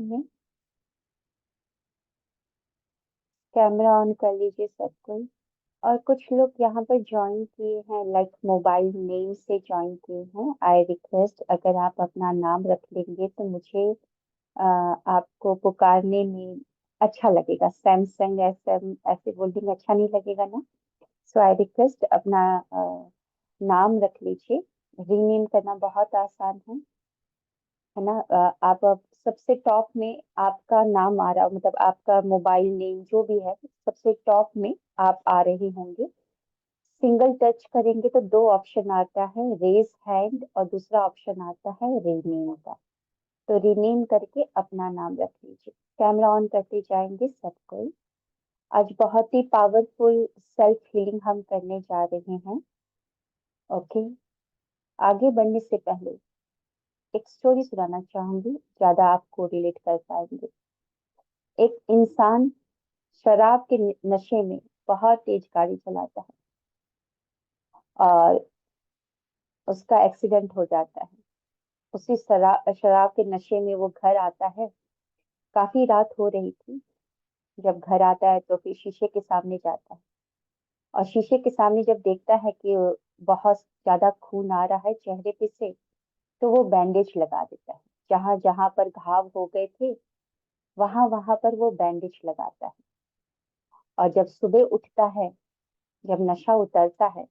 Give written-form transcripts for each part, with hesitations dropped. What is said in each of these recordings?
में camera on कर लीजिए सब कोई। और कुछ लोग यहाँ पर ज्वाइन किए हैं, लाइक मोबाइल नेम से ज्वाइन किए हैं। आई रिक्वेस्ट, अगर आप अपना नाम रख लेंगे तो मुझे आपको पुकारने में अच्छा लगेगा। सैमसंग ऐसे ऐसे बोलने में अच्छा नहीं लगेगा ना। सो आई रिक्वेस्ट, अपना नाम रख लीजिए। रीनेम करना बहुत आसान है ना। आप अब सबसे टॉप में आपका नाम आ रहा, मतलब आपका मोबाइल नेम जो भी है सबसे टॉप में आप आ रहे होंगे। सिंगल टच करेंगे तो दो ऑप्शन आता है, रेज हैंड, और दूसरा ऑप्शन आता है रीनेम का। तो रीनेम करके अपना नाम रख लीजिए। कैमरा ऑन करते जाएंगे सब कोई। आज बहुत ही पावरफुल सेल्फ हीलिंग हम करने जा रहे हैं। ओके। आगे बढ़ने से पहले एक स्टोरी सुनाना चाहूंगी, ज्यादा आपको रिलेट कर पाएंगे। एक इंसान शराब के नशे में बहुत तेज गाड़ी चलाता है और उसका एक्सीडेंट हो जाता है। उसी शराब के नशे में वो घर आता है। काफी रात हो रही थी। जब घर आता है तो फिर शीशे के सामने जाता है, और शीशे के सामने जब देखता है कि बहुत ज्यादा खून आ रहा है चेहरे पे से, तो वो बैंडेज लगा देता है। जहां जहां पर घाव हो गए थे वहां वहां पर वो बैंडेज लगाता है। और जब सुबह उठता है, जब नशा उतरता है,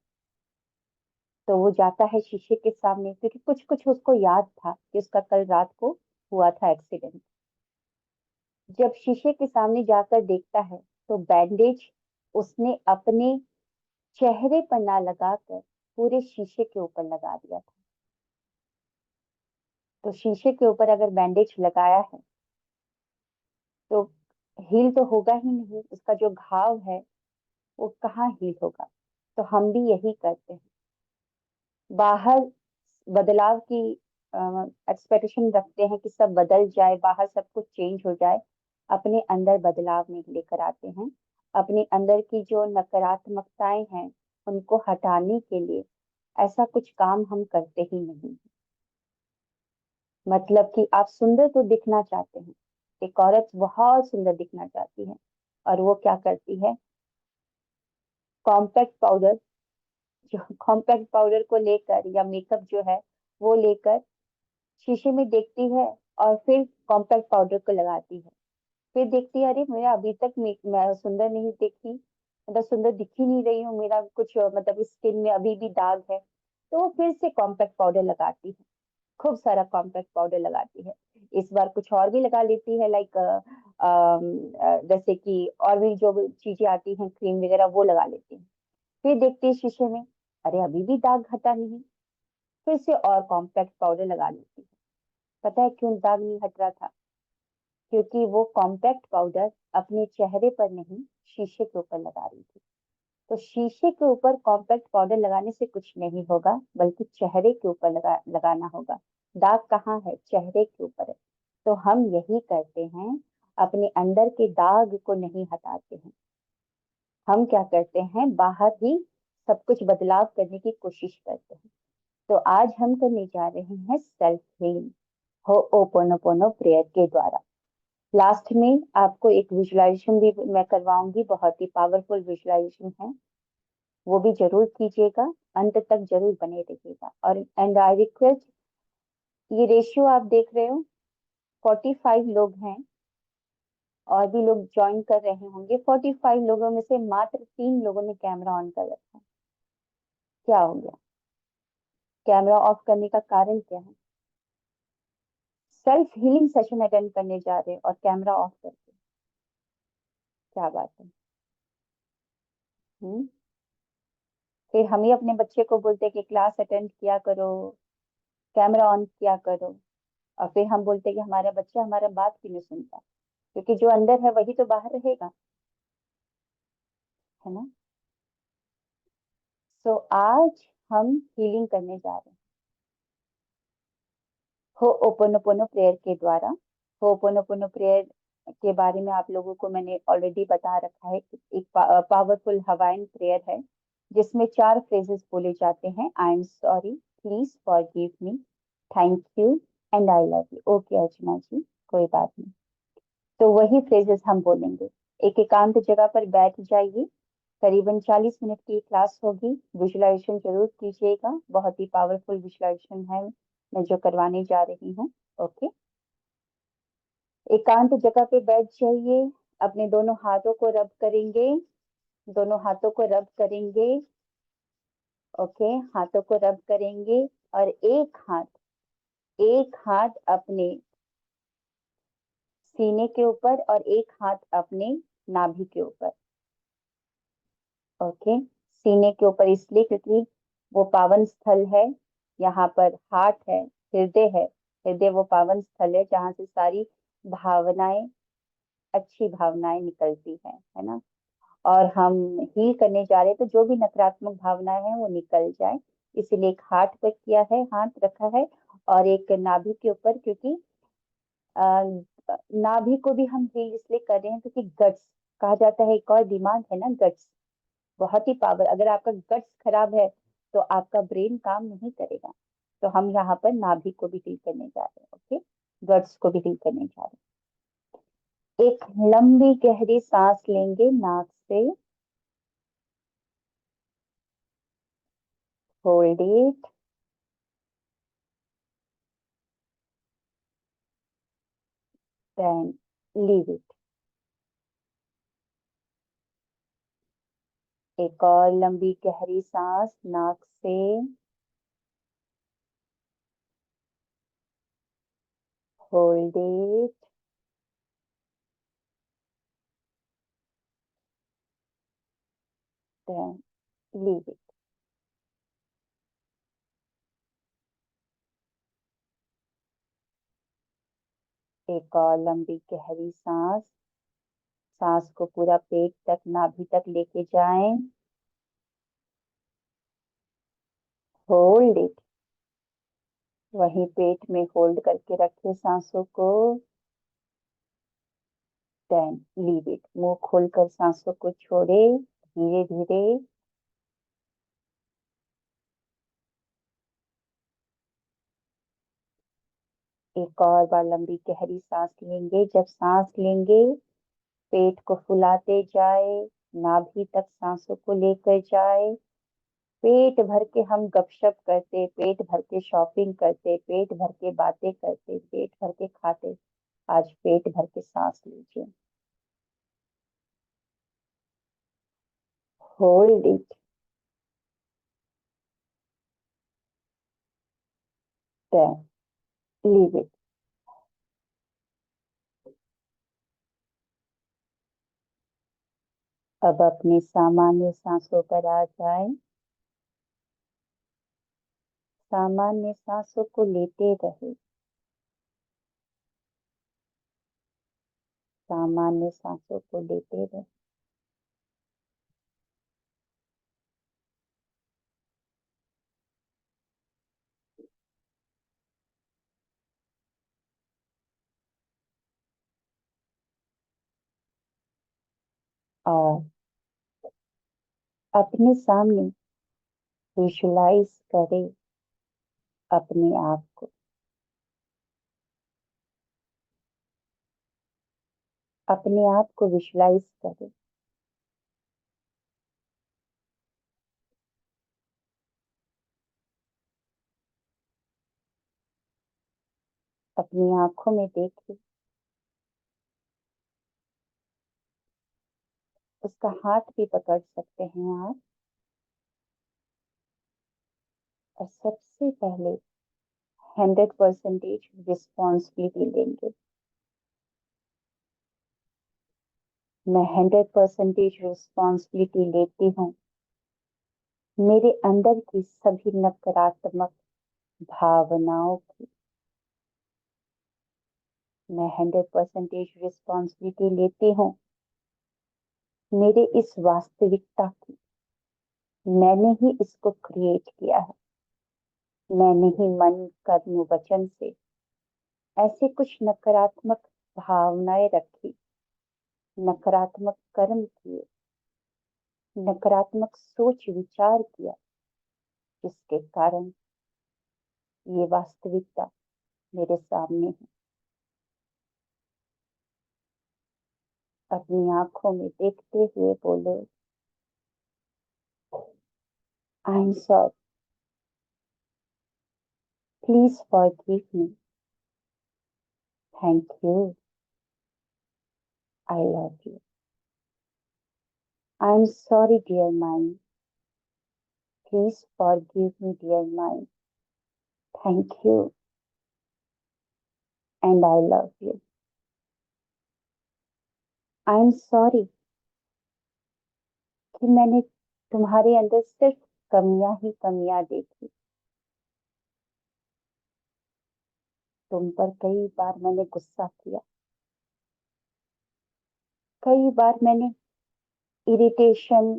तो वो जाता है शीशे के सामने, क्योंकि कुछ कुछ उसको याद था कि उसका कल रात को हुआ था एक्सीडेंट। जब शीशे के सामने जाकर देखता है तो बैंडेज उसने अपने चेहरे पर ना लगाकर पूरे शीशे के ऊपर लगा दिया था। तो शीशे के ऊपर अगर बैंडेज लगाया है तो हील तो होगा ही नहीं, उसका जो घाव है वो कहाँ हील होगा। तो हम भी यही करते हैं। बाहर बदलाव की एक्सपेक्टेशन रखते हैं कि सब बदल जाए, बाहर सब कुछ चेंज हो जाए। अपने अंदर बदलाव नहीं लेकर आते हैं। अपने अंदर की जो नकारात्मकताएं हैं उनको हटाने के लिए ऐसा कुछ काम हम करते ही नहीं। मतलब कि आप सुंदर तो दिखना चाहते हैं, एक औरत बहुत सुंदर दिखना चाहती है, और वो क्या करती है, कॉम्पैक्ट पाउडर, जो कॉम्पैक्ट पाउडर को लेकर या मेकअप जो है वो लेकर शीशे में देखती है, और फिर कॉम्पैक्ट पाउडर को लगाती है। फिर देखती है, अरे मेरा अभी तक मैं सुंदर नहीं दिखी, मतलब सुंदर दिख ही नहीं रही हूँ, मेरा कुछ मतलब स्किन में अभी भी दाग है। तो वो फिर से कॉम्पैक्ट पाउडर लगाती है, खूब सारा कॉम्पैक्ट पाउडर लगाती है। इस बार कुछ और भी लगा लेती है, लाइक जैसे कि और भी जो भी चीजें आती हैं क्रीम वगैरह वो लगा लेती है। फिर देखती है शीशे में, अरे अभी भी दाग हटा नहीं, फिर से और कॉम्पैक्ट पाउडर लगा लेती है। पता है क्यों दाग नहीं हट रहा था? क्योंकि वो कॉम्पैक्ट पाउडर अपने चेहरे पर नहीं, शीशे के ऊपर लगा रही थी। तो शीशे के ऊपर कॉम्पैक्ट पाउडर लगाने से कुछ नहीं होगा, बल्कि चेहरे के ऊपर लगाना होगा। दाग कहाँ है? चेहरे के ऊपर है। तो हम यही करते हैं, अपने अंदर के दाग को नहीं हटाते हैं। हम क्या करते हैं, बाहर ही सब कुछ बदलाव करने की कोशिश करते हैं। तो आज हम करने जा रहे हैं सेल्फ हीलिंग, हो ओपोनोपोनो प्रेयर के द्वारा। लास्ट में आपको एक विजुअलाइजेशन भी मैं करवाऊंगी, बहुत ही पावरफुल विजुअलाइजेशन है, वो भी जरूर कीजिएगा। अंत तक जरूर बने रहिएगा। और एंड आई रिक्वेस्ट, ये रेशियो आप देख रहे हो, 45 लोग हैं, और भी लोग ज्वाइन कर रहे होंगे। 45 लोगों में से मात्र 3 लोगों ने कैमरा ऑन कर रखा है। क्या हो गया? कैमरा ऑफ करने का कारण क्या है? सेल्फ हीलिंग सेशन अटेंड करने जा रहे हैं और कैमरा ऑफ करके, क्या बात है? हम्म। फिर हम ही अपने बच्चे को बोलते हैं कि क्लास अटेंड किया करो, कैमरा ऑन किया करो, और फिर हम बोलते हैं कि हमारा बच्चा हमारा बात क्यों नहीं सुनता। क्योंकि जो अंदर है वही तो बाहर रहेगा, है ना। सो आज हम हीलिंग करने जा रहे हैं हो ओपोनोपोनो प्रेयर के द्वारा। हो ओपोनोपोनो प्रेयर के बारे में आप लोगों को मैंने ऑलरेडी बता रखा है कि एक पावरफुल हवाइन प्रेयर है, जिसमें 4 फ्रेजेस बोले जाते हैं। I am sorry, please forgive me, thank you, and I love you. Okay Archana ji, कोई बात नहीं। तो वही फ्रेजेस हम बोलेंगे। एक एकांत जगह पर बैठ जाइए। करीबन 40 मिनट की क्लास होगी। विजुअलाइजेशन जरूर कीजिएगा, बहुत ही पावरफुल विजुअलाइजेशन है मैं जो करवाने जा रही हूँ। ओके। एकांत जगह पे बैठ जाइए। अपने दोनों हाथों को रब करेंगे। दोनों हाथों को रब करेंगे। ओके, हाथों को रब करेंगे। और एक हाथ अपने सीने के ऊपर और एक हाथ अपने नाभि के ऊपर। ओके, सीने के ऊपर इसलिए क्योंकि वो पावन स्थल है। यहाँ पर हार्ट है, हृदय है। हृदय वो पावन स्थल है जहाँ से सारी भावनाएं, अच्छी भावनाएं निकलती है ना। और हम हील करने जा रहे हैं, तो जो भी नकारात्मक भावनाएं हैं वो निकल जाए। इसीलिए एक हाथ पर किया है, हाथ रखा है। और एक नाभि के ऊपर, क्योंकि अ, नाभि को भी हम हील इसलिए कर रहे हैं क्योंकि गट्स कहा जाता है, एक और दिमाग है ना, गट्स। बहुत ही पावर, अगर आपका गट्स खराब है तो आपका ब्रेन काम नहीं करेगा। तो हम यहाँ पर नाभि को भी हील करने जा रहे हैं। ओके, गट्स को भी हील करने जा रहे हैं। एक लंबी गहरी सांस लेंगे नाक से। Hold it. Then leave it. एक और लंबी गहरी सांस नाक से। Hold it. Then leave it. एक और लंबी गहरी सांस। सांस को पूरा पेट तक, नाभि तक लेके जाएं। Hold it. वहीं पेट में होल्ड करके रखें सांसों को। Then leave it. मुंह खोलकर सांसों को छोड़े धीरे धीरे। एक और बार लंबी गहरी सांस लेंगे। जब सांस लेंगे, पेट को फुलाते जाए, नाभि तक सांसों को लेकर जाए। पेट भर के हम गपशप करते, पेट भर के शॉपिंग करते, पेट भर के बातें करते, पेट भर के खाते। आज पेट भर के सांस लीजिए। Hold it. Then leave it. अब अपनी सामान्य सांसों पर आ जाए। सामान्य सांसों को लेते रहे। सामान्य सांसों को लेते रहे। और अपने सामने विजुलाइज करें अपने आप को। अपने आप को विजुलाइज करें। अपनी आंखों में देखें। उसका हाथ भी पकड़ सकते हैं आप। और सबसे पहले 100% रिस्पॉन्सिबिलिटी लेंगे। मैं 100% रिस्पॉन्सिबिलिटी लेती हूँ मेरे अंदर की सभी नकारात्मक भावनाओं की। मैं 100% रिस्पॉन्सिबिलिटी लेती हूँ मेरे इस वास्तविकता की। मैंने ही इसको क्रिएट किया है। मैंने ही मन, कर्म, वचन से ऐसे कुछ नकारात्मक भावनाएं रखी, नकारात्मक कर्म किए, नकारात्मक सोच विचार किया, जिसके कारण ये वास्तविकता मेरे सामने है। अपनी आंखों में देखते हुए बोलो, I am sorry, please forgive me, thank you, I love you, I am sorry dear mind, please forgive me dear mind, thank you and I love you, I am sorry कि मैंने तुम्हारे अंदर सिर्फ कमियां ही कमियां देखी। तुम पर कई बार मैंने गुस्सा किया, कई बार मैंने इरिटेशन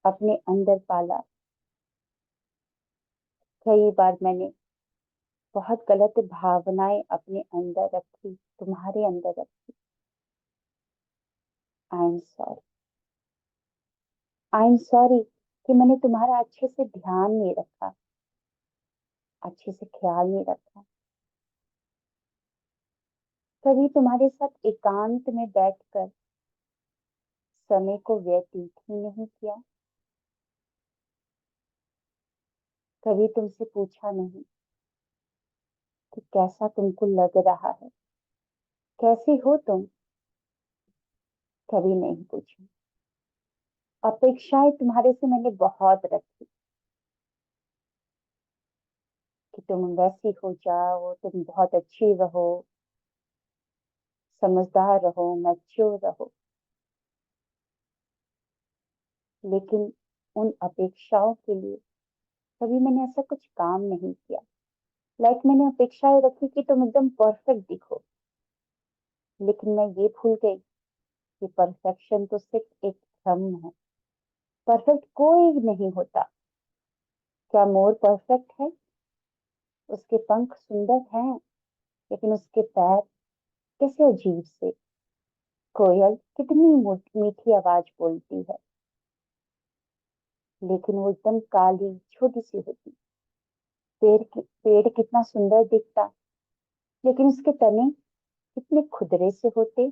अपने अंदर पाला, कई बार मैंने बहुत गलत भावनाएं अपने अंदर रखी, तुम्हारे अंदर रखी। आई am sorry, I am sorry कि मैंने तुम्हारा अच्छे से ध्यान नहीं रखा, अच्छे से ख्याल नहीं रखा। कभी तुम्हारे साथ एकांत में बैठकर समय को व्यतीत ही नहीं किया, कभी तुमसे पूछा नहीं कि कैसा तुमको लग रहा है, कैसी हो तुम, कभी नहीं पूछा। अपेक्षाएं तुम्हारे से मैंने बहुत रखी कि तुम वैसी हो जाओ, तुम बहुत अच्छी रहो, समझदार रहो, मैच्योर रहो। लेकिन उन अपेक्षाओं के लिए कभी मैंने ऐसा कुछ काम नहीं किया। मैंने अपेक्षाएं रखी कि तुम एकदम परफेक्ट दिखो, लेकिन मैं ये भूल गई कि परफेक्शन तो सिर्फ एक भ्रम है। परफेक्ट कोई नहीं होता। क्या मोर परफेक्ट है? उसके पंख सुंदर हैं, लेकिन उसके पैर कैसे अजीब से। कोयल कितनी मीठी आवाज बोलती है, लेकिन वो एकदम काली छोटी सी होती। पेड़ कितना सुंदर दिखता, लेकिन उसके तने कितने खुरदरे से होते।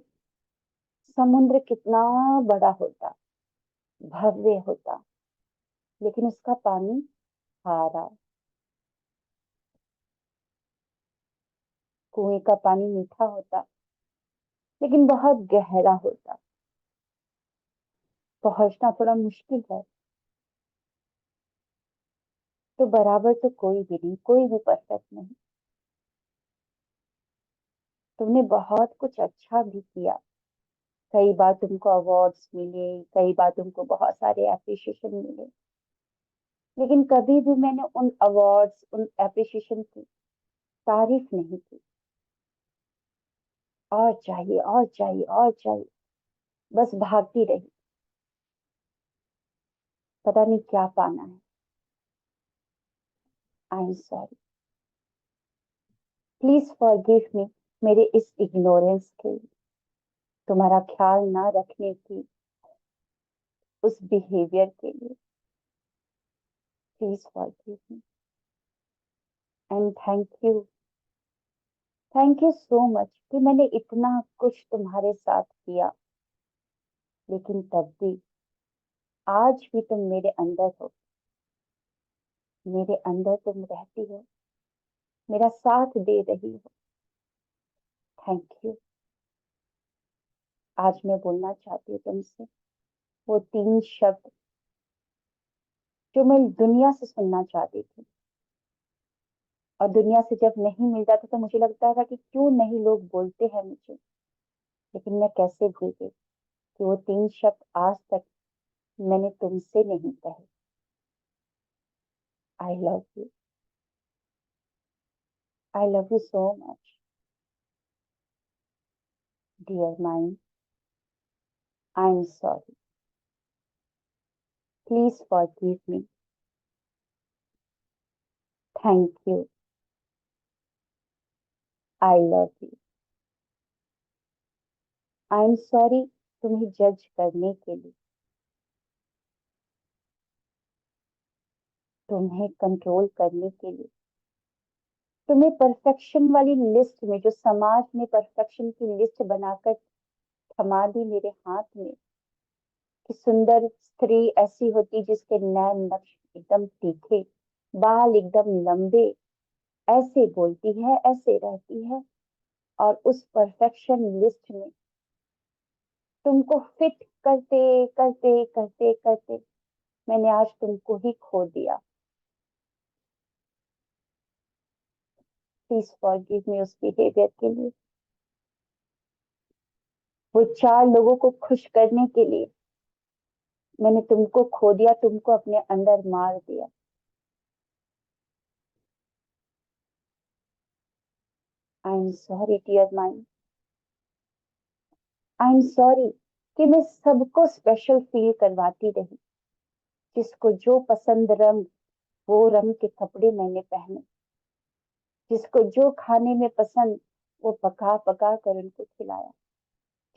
समुद्र कितना बड़ा होता, भव्य होता, लेकिन उसका पानी खारा। कुएं का पानी मीठा होता, लेकिन बहुत गहरा होता। पहुंचना थोड़ा मुश्किल है। तो बराबर तो कोई भी नहीं, कोई भी परफेक्ट नहीं। तुमने बहुत कुछ अच्छा भी किया। कई बार तुमको अवार्ड्स मिले, कई बार तुमको बहुत सारे एप्रिशिएशन मिले, लेकिन कभी भी मैंने उन अवार्ड्स, उन एप्रिशिएशन की तारीफ नहीं की। और चाहिए, और चाहिए, और चाहिए, बस भागती रही। पता नहीं क्या पाना है। आई एम सॉरी, प्लीज फॉरगिव मी, मेरे इस इग्नोरेंस के लिए, तुम्हारा ख्याल ना रखने की उस बिहेवियर के लिए। Please forgive me and thank you so much कि मैंने इतना कुछ तुम्हारे साथ किया, लेकिन तब भी आज भी तुम मेरे अंदर हो, मेरे अंदर तुम रहती हो, मेरा साथ दे रही हो। Thank you. आज मैं बोलना चाहती हूँ तुमसे वो 3 शब्द जो मैं दुनिया से सुनना चाहती थी, और दुनिया से जब नहीं मिल जाता तो मुझे लगता था कि क्यों नहीं लोग बोलते हैं मुझे। लेकिन मैं कैसे भूल गई कि वो 3 शब्द आज तक मैंने तुमसे नहीं कहे। I love you, I love you so much dear mind, I am sorry, please forgive me, thank you, I love you, I am sorry तुम्हें जज करने के लिए, तुम्हें कंट्रोल करने के लिए, तुम्हें परफेक्शन वाली लिस्ट में, जो समाज ने परफेक्शन की लिस्ट बनाकर थमा दी मेरे हाथ में कि सुंदर स्त्री ऐसी होती जिसके नैन नक्श एकदम तीखे, बाल एकदम लंबे, ऐसे बोलती है, ऐसे रहती है। और उस परफेक्शन लिस्ट में तुमको फिट करते करते करते करते मैंने आज तुमको ही खो दिया। प्लीज फॉरगिव मी उस बिहेवियर के लिए। वो चार लोगों को खुश करने के लिए मैंने तुमको खो दिया, तुमको अपने अंदर मार दिया। I am sorry dear mind. I am sorry कि मैं सबको स्पेशल फील करवाती रही। जिसको जो पसंद रंग, वो रंग के कपड़े मैंने पहने। जिसको जो खाने में पसंद, वो पका पका कर उनको खिलाया।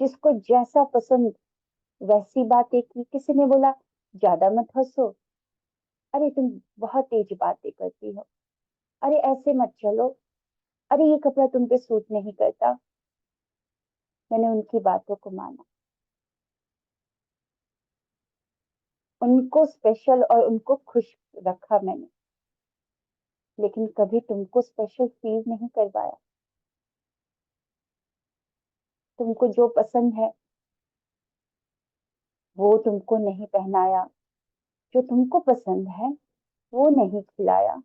जिसको जैसा पसंद वैसी बातें की। किसी ने बोला ज्यादा मत हंसो, अरे तुम बहुत तेज बातें करती हो, अरे ऐसे मत चलो, अरे ये कपड़ा तुम पे सूट नहीं करता। मैंने उनकी बातों को माना, उनको स्पेशल और उनको खुश रखा मैंने। लेकिन कभी तुमको स्पेशल फील नहीं करवाया। तुमको जो पसंद है वो तुमको नहीं पहनाया। जो तुमको पसंद है वो नहीं खिलाया।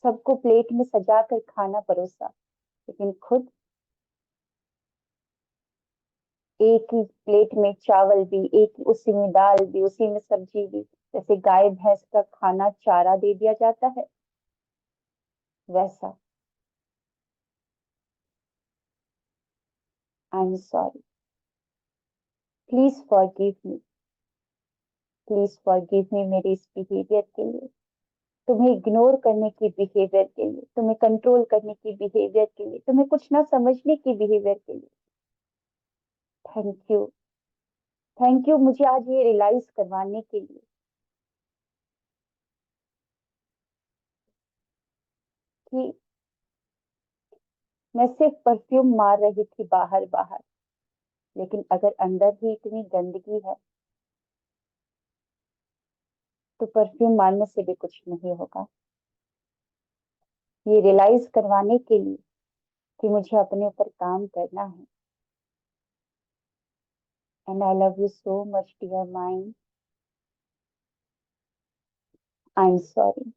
सबको प्लेट में सजा कर खाना परोसा, लेकिन खुद एक ही प्लेट में चावल भी, एक ही उसी में दाल भी, उसी में सब्जी भी। जैसे गाय भैंस का खाना चारा दे दिया जाता है, वैसा। आई am sorry. Please forgive me. Please forgive मी मेरे इस बिहेवियर के लिए, तुम्हें इग्नोर करने की बिहेवियर के लिए, तुम्हें कंट्रोल करने की बिहेवियर के लिए, तुम्हें कुछ ना समझने की बिहेवियर के लिए। Thank you. थैंक यू मुझे आज ये रियलाइज करवाने के लिए कि मैं सिर्फ परफ्यूम मार रही थी बाहर बाहर, लेकिन अगर अंदर ही इतनी गंदगी है तो परफ्यूम मारने से भी कुछ नहीं होगा। ये रियलाइज करवाने के लिए कि मुझे अपने ऊपर काम करना है। And I love you so much dear mind. I am sorry.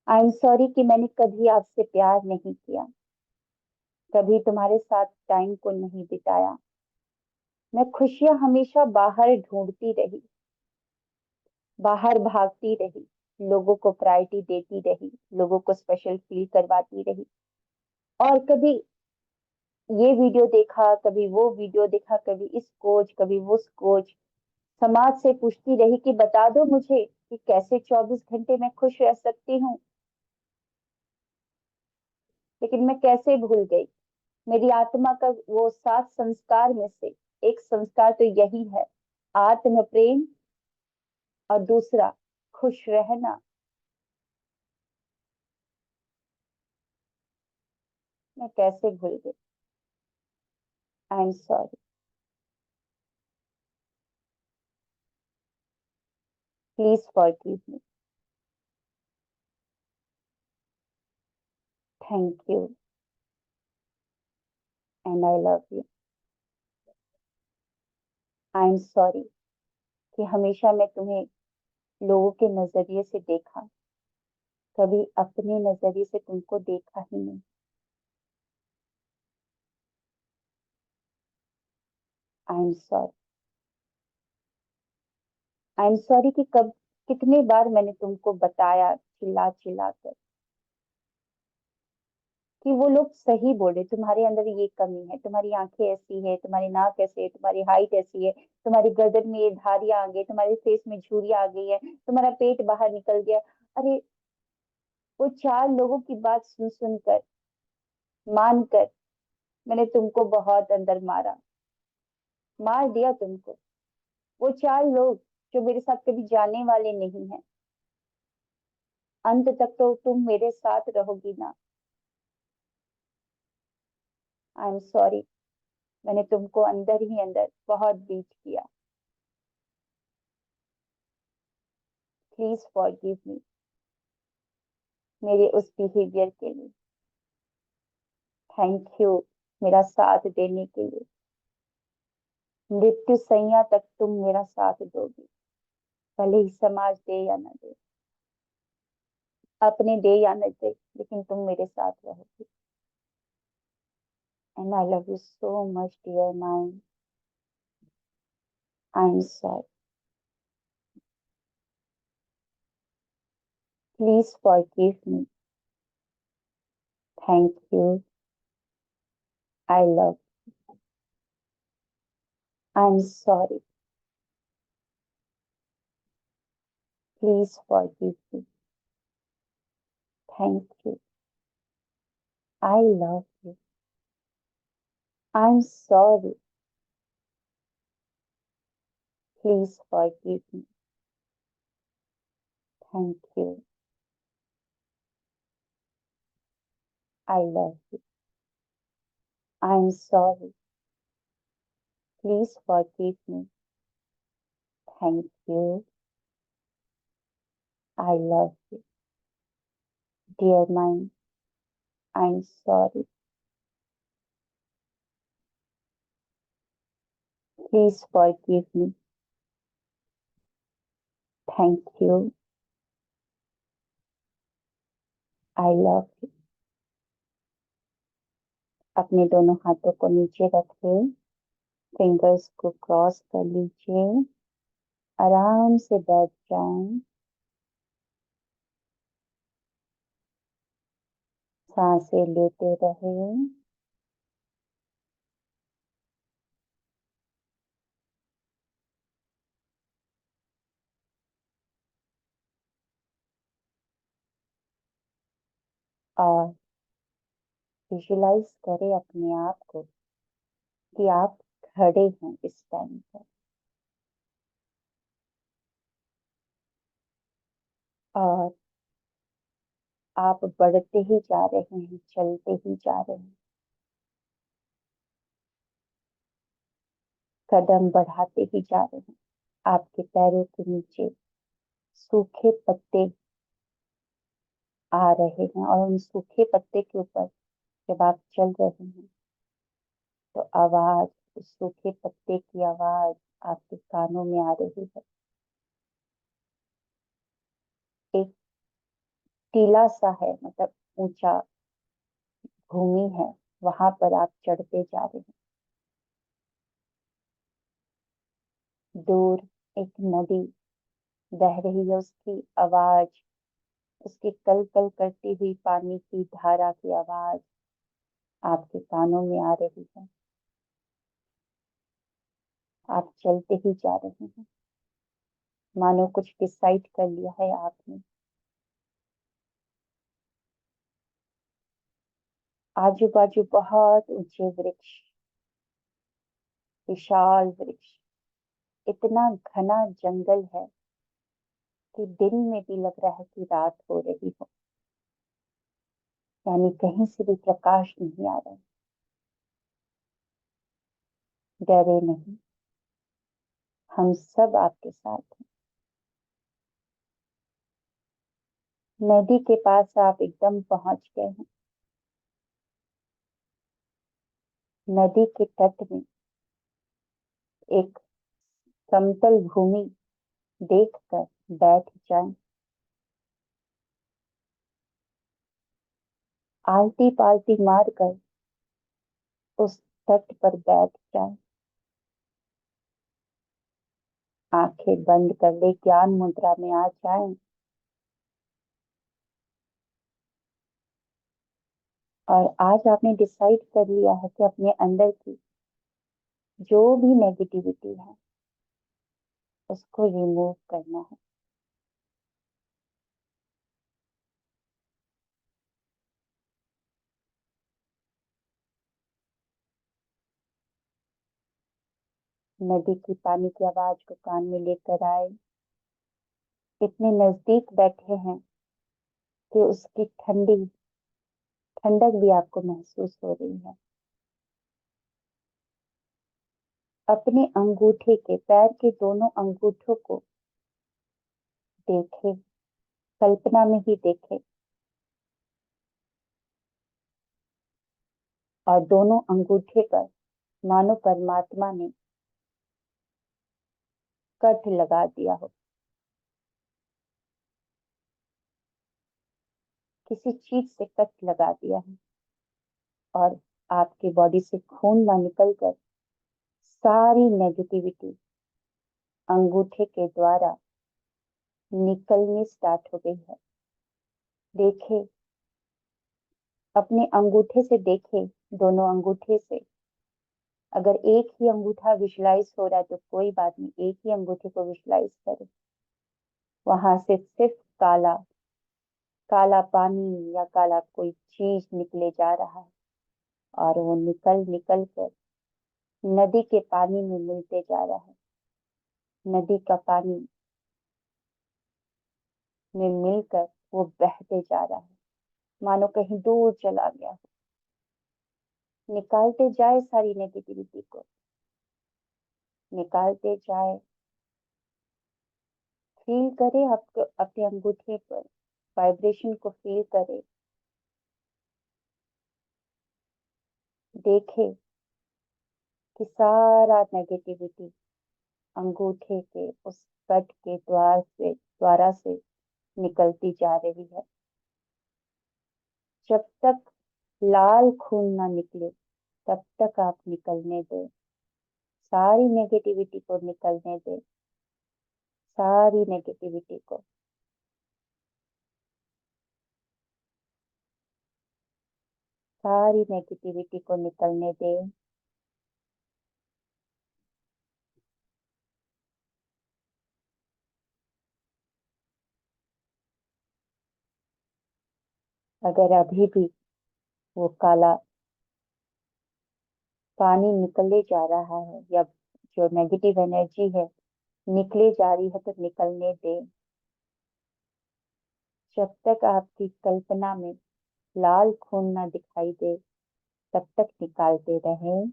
I am sorry कि मैंने कभी आपसे प्यार नहीं किया, कभी तुम्हारे साथ टाइम को नहीं बिताया। मैं खुशियां हमेशा बाहर ढूंढती रही, बाहर भागती रही, लोगों को प्रायोरिटी देती रही, लोगों को स्पेशल फील करवाती रही। और कभी ये वीडियो देखा, कभी वो वीडियो देखा, कभी इस कोच कभी वो कोच। समाज से पूछती रही कि बता दो मुझे कि कैसे 24 घंटे मैं खुश रह सकती हूँ। लेकिन मैं कैसे भूल गई, मेरी आत्मा का वो 7 संस्कार में से एक संस्कार तो यही है, आत्म प्रेम। और दूसरा, खुश रहना। मैं कैसे भूल गई। आई am sorry. Please forgive me. Thank you and I love you. I am sorry कि हमेशा मैं तुम्हें लोगों के नजरिए से देखा, कभी अपने नजरिए से तुमको देखा ही नहीं। आई am sorry. I am sorry कि कब कितने बार मैंने तुमको बताया चिल्ला चिल्ला कर कि वो लोग सही बोले, तुम्हारे अंदर ये कमी है, तुम्हारी आंखें ऐसी है, तुम्हारी नाक ऐसी है, तुम्हारी हाइट ऐसी है, तुम्हारी गर्दन में ये धारियां आ गई, तुम्हारे फेस में झुर्रियां आ गई है, तुम्हारा पेट बाहर निकल गया। अरे वो चार लोगों की बात सुन सुनकर, मानकर मैंने तुमको बहुत अंदर मारा, मार दिया तुमको। वो चार लोग जो मेरे साथ कभी जाने वाले नहीं है, अंत तक तो तुम मेरे साथ रहोगी ना। आई एम सॉरी, मैंने तुमको अंदर ही अंदर बहुत बीट किया। प्लीज फॉरगिव मी मेरे उस बिहेवियर के लिए। थैंक यू मेरा साथ देने के लिए। मृत्यु सैया तक तुम मेरा साथ दोगे, भले ही समाज दे या न दे, अपने दे या न दे, लेकिन तुम मेरे साथ रहोगे। And I love you so much dear mind. I am sorry. Please forgive me. Thank you. I love. I am sorry. Please forgive me. Thank you. I love you. I am sorry. Please forgive me. Thank you. I love you. I am sorry. Please forgive me. Thank you. I love you dear mind. I am sorry. Please forgive me. Thank you. I love you. अपने दोनों हाथों को नीचे रखिए, fingers को cross कर लीजिए, आराम से बैठ जाएं, सांसें लेते रहें। और विजुलाइज करें अपने आप को कि आप खड़े हैं इस टाइम पर, और आप बढ़ते ही जा रहे हैं, चलते ही जा रहे हैं, कदम बढ़ाते ही जा रहे हैं। आपके पैरों के नीचे सूखे पत्ते आ रहे हैं, और उन सूखे पत्ते के ऊपर जब आप चल रहे हैं तो आवाज, उस सूखे पत्ते की आवाज आपके कानों में आ रही है। एक टीला सा है, मतलब ऊंचा भूमि है, वहां पर आप चढ़ते जा रहे हैं। दूर एक नदी बह रही है, उसकी आवाज, उसकी कल कल करती हुई पानी की धारा की आवाज आपके कानों में आ रही है। आप चलते ही जा रहे हैं, मानो कुछ डिसाइड कर लिया है आपने। आजू बाजू बहुत ऊंचे वृक्ष, विशाल वृक्ष, इतना घना जंगल है कि दिन में भी लग रहा है कि रात हो रही हो, यानी कहीं से भी प्रकाश नहीं आ रहा है। डरे नहीं, हम सब आपके साथ हैं। नदी के पास आप एकदम पहुंच गए हैं। नदी के तट में एक समतल भूमि देखकर बैठ जाएं। आलती पालती मारकर उस तट पर बैठ जाएं। आंखें बंद कर ले, ज्ञान मुद्रा में आ जाएं, और आज आपने डिसाइड कर लिया है कि अपने अंदर की जो भी नेगेटिविटी है उसको रिमूव करना है। नदी की पानी की आवाज को कान में लेकर आए। इतने नजदीक बैठे हैं कि उसकी ठंडी ठंडक भी आपको महसूस हो रही है। अपने अंगूठे के पैर के दोनों अंगूठों को देखे, कल्पना में ही देखे, और दोनों अंगूठे पर मानो परमात्मा ने कट लगा दिया हो, किसी चीज से कट लगा दिया है, और आपकी बॉडी से खून ना निकल कर सारी नेगेटिविटी अंगूठे के द्वारा निकलनी स्टार्ट हो गई है। देखे, अपने अंगूठे से देखे, दोनों अंगूठे से। अगर एक ही अंगूठा विजुलाइज हो रहा है तो कोई बात नहीं, एक ही अंगूठे को विजुलाइज करें। वहां से सिर्फ काला काला पानी या काला कोई चीज निकले जा रहा है, और वो निकल निकल कर नदी के पानी में मिलते जा रहा है। नदी का पानी में मिलकर वो बहते जा रहा है, मानो कहीं दूर चला गया हो। निकालते जाए सारी नेगेटिविटी को, निकालते जाए। फील करे आपको, अपने अंगूठे पर वाइब्रेशन को फील करे। देखे कि सारा नेगेटिविटी अंगूठे के उस कट के द्वारा से निकलती जा रही है। जब तक लाल खून ना निकले तब तक आप निकलने दें, सारी नेगेटिविटी को निकलने दें, सारी नेगेटिविटी को। सारी नेगेटिविटी को निकलने दें। अगर अभी भी वो काला पानी निकले जा रहा है, या जो नेगेटिव एनर्जी है निकले जा रही है, तो निकलने दें। जब तक आपकी कल्पना में लाल खून ना दिखाई दे तब तक निकालते रहें।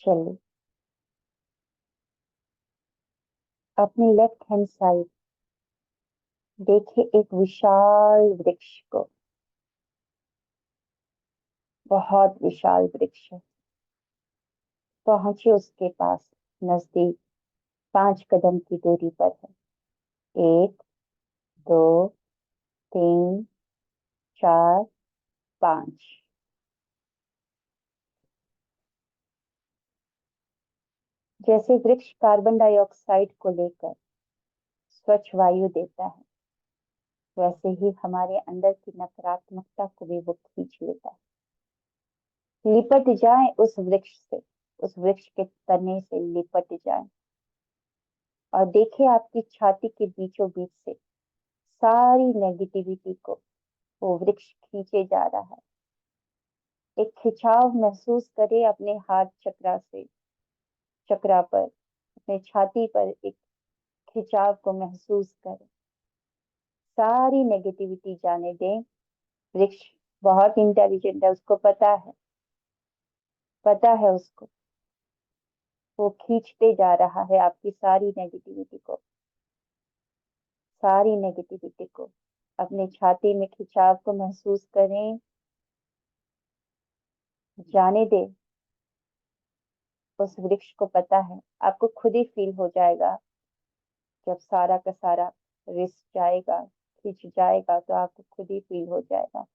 चलिए, अपनी लेफ्ट हैंड साइड देखिए एक विशाल वृक्ष को। बहुत विशाल वृक्ष है। पहुंचे उसके पास, नजदीक, 5 कदम की दूरी पर है। 1, 2, 3, 4, 5। जैसे वृक्ष कार्बन डाइऑक्साइड को लेकर स्वच्छ वायु देता है, वैसे ही हमारे अंदर की नकारात्मकता को भी वो खींच लेता है। लिपट जाए उस वृक्ष से, उस वृक्ष के तने से लिपट जाए, और देखे आपकी छाती के बीचों बीच से सारी नेगेटिविटी को वो वृक्ष खींचे जा रहा है। एक खिंचाव महसूस करे अपने हाथ चक्रा पर, अपने छाती पर एक खिंचाव को महसूस करें। सारी नेगेटिविटी जाने दें। वृक्ष बहुत इंटेलिजेंट है, उसको पता है, पता है उसको। वो खींचते जा रहा है आपकी सारी नेगेटिविटी को, सारी नेगेटिविटी को। अपने छाती में खिंचाव को महसूस करें, जाने दे। उस वृक्ष को पता है, आपको खुद ही फील हो जाएगा जब सारा का सारा रिस जाएगा, खिंच जाएगा, तो आपको खुद ही फील हो जाएगा।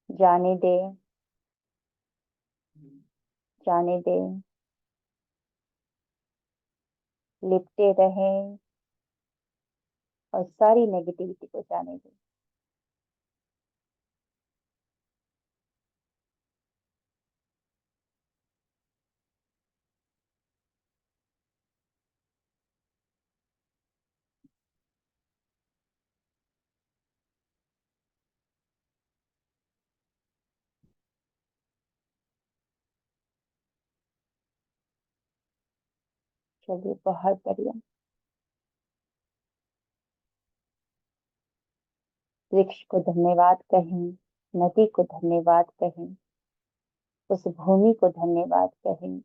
जाने दे, जाने दे। लिपटे रहें और सारी नेगेटिविटी को जाने दे। चलिए, बहुत बढ़िया। वृक्ष को धन्यवाद कहें, नदी को धन्यवाद कहें, उस भूमि को धन्यवाद कहें,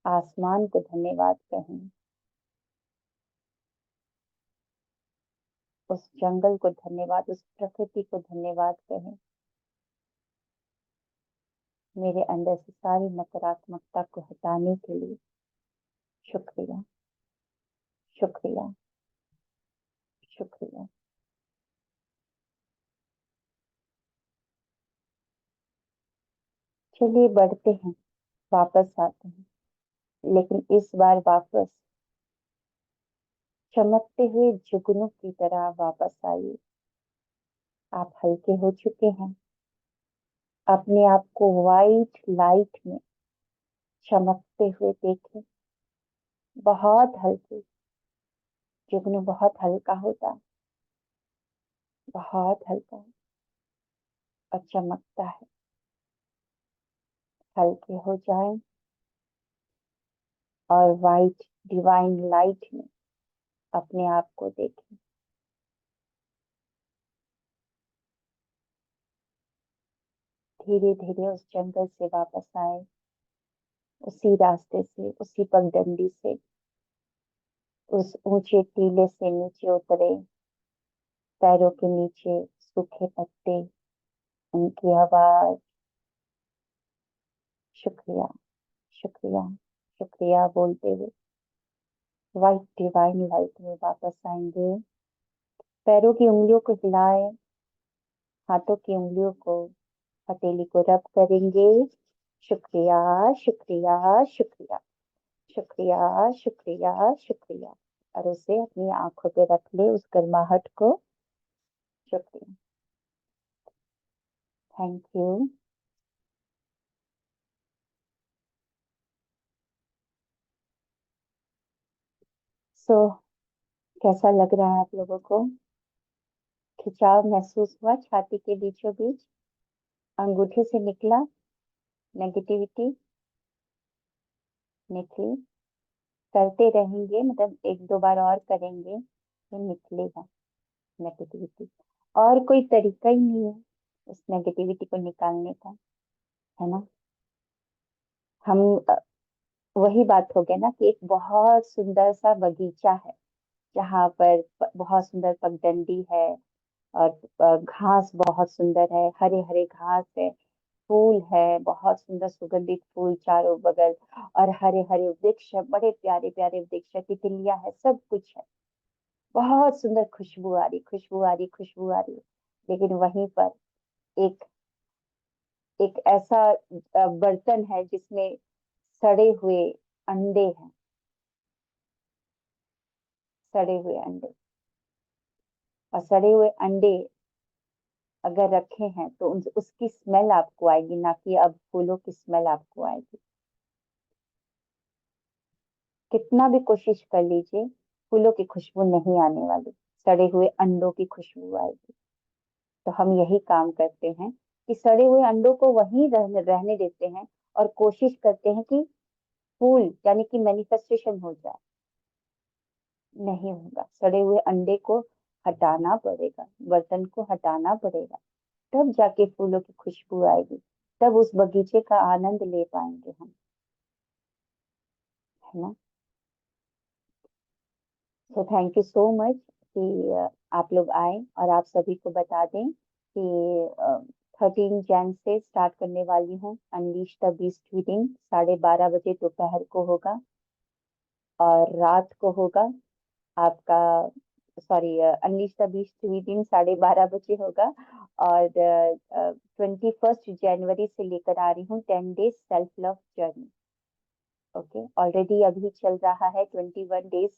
आसमान को धन्यवाद कहें, उस जंगल को धन्यवाद, उस प्रकृति को धन्यवाद कहें। मेरे अंदर से सारी नकारात्मकता को हटाने के लिए शुक्रिया, शुक्रिया, शुक्रिया। चलिए बढ़ते हैं, वापस आते हैं, लेकिन इस बार वापस चमकते हुए जुगनू की तरह वापस आइए। आप हल्के हो चुके हैं। अपने आप को वाइट लाइट में चमकते हुए देखें। बहुत हल्के। जुगनू बहुत हल्का होता है, बहुत हल्का और चमकता है। हल्के हो जाएं और वाइट डिवाइन लाइट में अपने आप को देखें। धीरे धीरे उस जंगल से वापस आए, उसी रास्ते से, उसी पगडंडी से, उस ऊंचे टीले से नीचे उतरे। पैरों के नीचे सूखे पत्ते, उनकी आवाज, शुक्रिया, शुक्रिया, शुक्रिया बोलते हुए वाइट डिवाइन लाइट में वापस आएंगे। पैरों की उंगलियों को हिलाएं, हाथों की उंगलियों को, हथेली को रब करेंगे। शुक्रिया, शुक्रिया, शुक्रिया, शुक्रिया, शुक्रिया, शुक्रिया। और उसे अपनी आंखों पे रख ले, उस गर्माहट को। शुक्रिया, थैंक यू। सो कैसा लग रहा है आप लोगों को? खिंचाव महसूस हुआ छाती के बीचों बीच? अंगूठे से निकला नेगेटिविटी? निकली? करते रहेंगे, मतलब एक दो बार और करेंगे तो निकलेगा नेगेटिविटी। और कोई तरीका ही नहीं है उस नेगेटिविटी को निकालने का, है ना? हम वही बात हो गया ना कि एक बहुत सुंदर सा बगीचा है जहाँ पर बहुत सुंदर पगडंडी है, और घास बहुत सुंदर है, हरे हरे घास है, फूल है, बहुत सुंदर सुगंधित फूल चारों बगल, और हरे हरे वृक्ष है, बड़े प्यारे प्यारे वृक्ष है, तितलियां है, सब कुछ है। बहुत सुंदर खुशबू आ रही, खुशबू आ रही, खुशबू आ रही। लेकिन वहीं पर एक एक ऐसा बर्तन है जिसमें सड़े हुए अंडे हैं, सड़े हुए अंडे। और सड़े हुए अंडे अगर रखे हैं तो उसकी स्मेल आपको आएगी, ना कि अब फूलों की स्मेल आपको आएगी। कितना भी कोशिश कर लीजिए, फूलों की खुशबू नहीं आने वाली, सड़े हुए अंडों की खुशबू आएगी। तो हम यही काम करते हैं कि सड़े हुए अंडों को वहीं रहने देते हैं, और कोशिश करते हैं कि फूल यानी कि मैनिफेस्टेशन हो जाए। नहीं होगा, सड़े हुए अंडे को हटाना पड़ेगा, बर्तन को हटाना पड़ेगा, तब जाके फूलों की खुशबू आएगी, तब उस बगीचे का आनंद ले पाएंगे हम, है ना? तो थैंक यू सो मच कि आप लोग आए, और आप सभी को बता दें कि 13 जैन से स्टार्ट करने वाली हूँ अनलीश द बीस्ट विदिन। 12:30 बजे दोपहर को होगा, और रात को होगा आपका, sorry, unleash the beast within 12:30 बजे होगा। और 21 जनवरी से लेकर आ रही हूँ 10 days self love journey. Okay, already अभी चल रहा है 21 डेज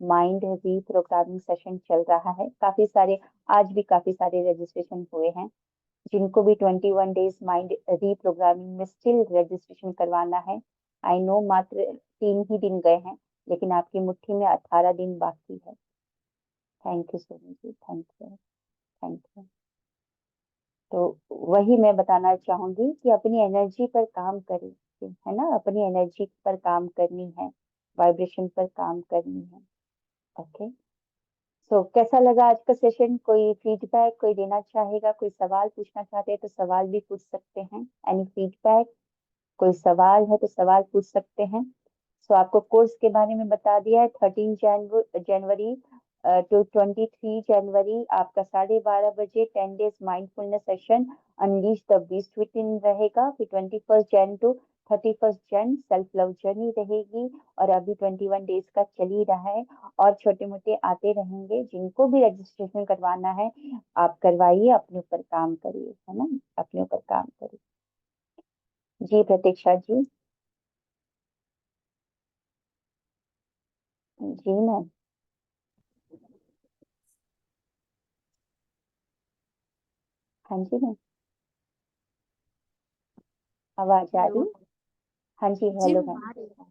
माइंड रीप्रोग्रामिंग सेशन चल रहा है। काफी सारे, आज भी काफी सारे रजिस्ट्रेशन हुए हैं। जिनको भी 21 डेज माइंड रीप्रोग्रामिंग में स्टिल रजिस्ट्रेशन करवाना है, आई नो मात्र 3 ही दिन गए हैं, लेकिन आपकी मुट्ठी में 18 दिन बाकी है। Thank you so much, thank you, thank you. तो वही मैं बताना चाहूंगी कि अपनी एनर्जी पर काम करें, है ना? अपनी एनर्जी पर काम करनी है, वाइब्रेशन पर काम करनी है। ओके, कैसा लगा आज का सेशन? कोई फीडबैक कोई देना चाहेगा? कोई सवाल पूछना चाहते हैं तो सवाल भी पूछ सकते हैं। Any feedback? कोई सवाल है तो सवाल पूछ सकते हैं। आपको कोर्स के बारे में बता दिया है। 13 जनवरी टू 23 जनवरी आपका 12:30 बजे 10 days mindfulness session unleash the beast with in रहेगा। फिर 21 जन टू 31 जन सेल्फ लव जर्नी रहेगी। और अभी 21 डेज का चल ही रहा है और छोटे मोटे आते रहेंगे। जिनको भी रजिस्ट्रेशन करवाना है आप करवाइए, अपने ऊपर काम करिए, है ना, अपने ऊपर काम करिए। जी प्रतीक्षा जी। जी मैम। हाँ जी मैम, आवाज आ रही हेलो। है? हाँ जी, जी हेलो मैम मैम। आ रही है।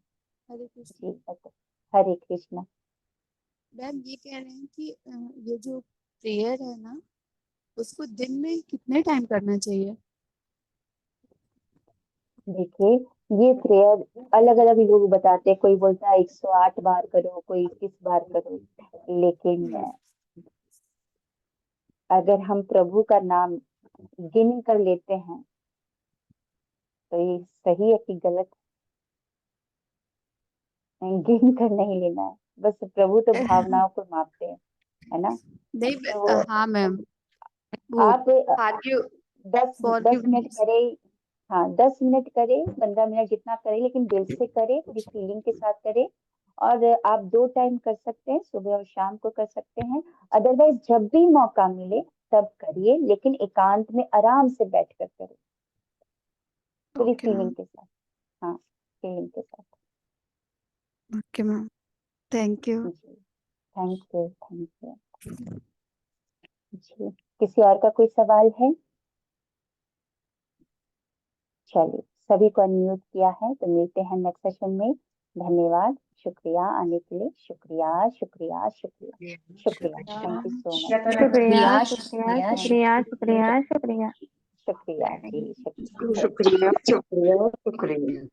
हरे कृष्ण। जी बताओ। हरे कृष्णा। मैम ये कह रहे हैं कि ये जो प्रेयर है ना, उसको दिन में कितने टाइम करना चाहिए? देखिए, ये प्रेयर अलग अलग लोग बताते हैं। कोई बोलता है 108 बार करो, कोई 21 बार करो। लेकिन अगर हम प्रभु का नाम गिन कर लेते हैं तो ये सही है कि गलत? गिन कर नहीं लेना है, बस प्रभु तो भावनाओं को मापते हैं, है ना। नहीं तो हाँ मैम, वो आप फॉरगिव 10 मिनट फॉरगिवनेस। करे। हाँ, 10 मिनट करे, 15 मिनट, जितना करे, लेकिन दिल से करे, पूरी फीलिंग के साथ करे। और आप 2 टाइम कर सकते हैं, सुबह और शाम को कर सकते हैं। अदरवाइज जब भी मौका मिले तब करिए, लेकिन एकांत में आराम से बैठ कर करिए, पूरी ओके फीलिंग मैम। के साथ। हाँ, फीलिंग के साथ। Okay ma'am, thank you. जी, थैंक यू, थैंक यू। जी, किसी और का कोई सवाल है? चलिए, सभी को अनम्यूट किया है तो मिलते हैं नेक्स्ट सेशन में। धन्यवाद, शुक्रिया आने के लिए। शुक्रिया, शुक्रिया, शुक्रिया, शुक्रिया। Thank you so much. शुक्रिया शुक्रिया शुक्रिया थैंक शुक्रिया शुक्रिया शुक्रिया। शुक्रिया जी, शुक्रिया। शुक्रिया शुक्रिया शुक्रिया।